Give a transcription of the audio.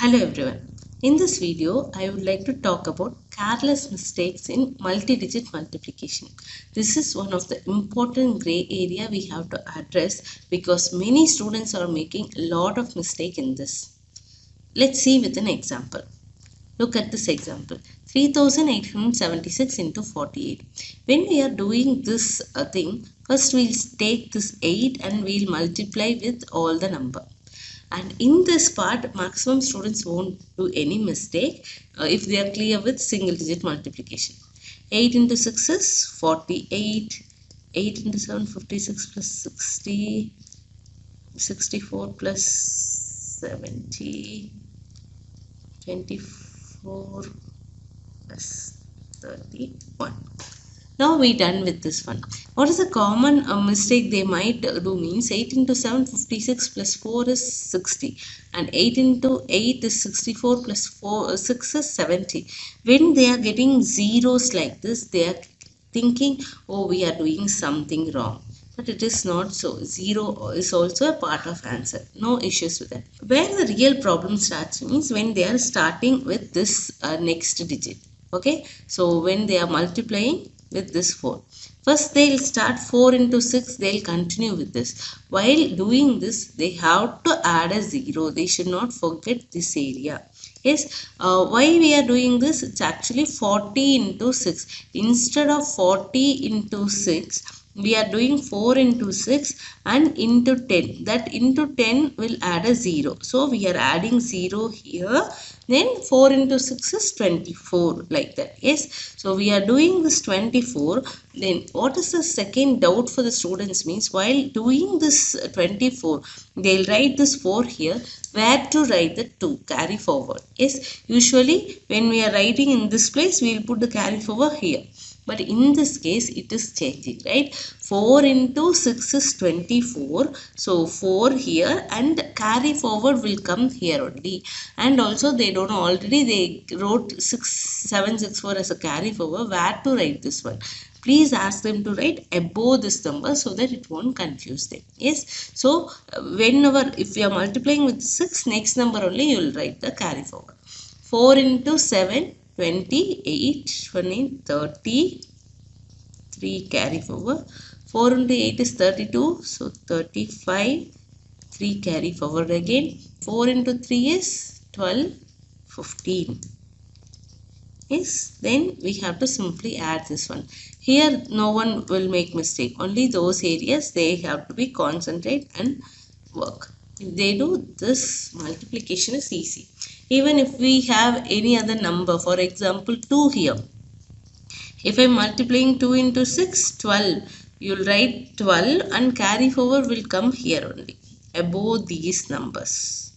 Hello everyone. In this video, I would like to talk about careless mistakes in multi-digit multiplication. This is one of the important gray area we have to address because many students are making a lot of mistake in this. Let's see with an example. Look at this example. 3876 into 48. When we are doing this thing, first we'll take this 8 and we'll multiply with all the number. And in this part, maximum students won't do any mistake if they are clear with single digit multiplication. 8 into 6 is 48. 8 into 7, 56 plus 60. 64 plus 70. 24 plus 31. Now we done with this one. What is a common mistake they might do means 8 into 7 56 plus 4 is 60 and 8 into 8 is 64 plus 6 is 70. When they are getting zeros like this, they are thinking, oh, we are doing something wrong. But it is not so. 0 is also a part of answer. No issues with that. Where the real problem starts means when they are starting with this next digit. Okay. So when they are multiplying with this 4. First they'll start 4 into 6. They'll continue with this. While doing this, they have to add a 0. They should not forget this area. Yes, why we are doing this? It's actually 40 into 6. Instead of 40 into 6, we are doing 4 into 6 and into 10. That into 10 will add a 0. So we are adding 0 here. Then 4 into 6 is 24, like that. Yes. So we are doing this 24. Then what is the second doubt for the students means while doing this 24, they'll write this 4 here. Where to write the 2? Carry forward. Yes. Usually when we are writing in this place, we will put the carry forward here. But in this case, it is changing, right? 4 into 6 is 24. So 4 here and carry forward will come here only. And also they don't know already they wrote 6764 as a carry forward. Where to write this one? Please ask them to write above this number so that it won't confuse them. Yes. So whenever if you are multiplying with 6, next number only you will write the carry forward. 4 into 7. 28, 20, 30, 3 carry forward. 4 into 8 is 32, so 35, 3 carry forward again. 4 into 3 is 12, 15. Yes, then we have to simply add this one. Here no one will make mistake. Only those areas they have to be concentrate and work. If they do this, multiplication is easy. Even if we have any other number, for example 2 here. If I am multiplying 2 into 6, 12. You will write 12 and carry forward will come here only above these numbers.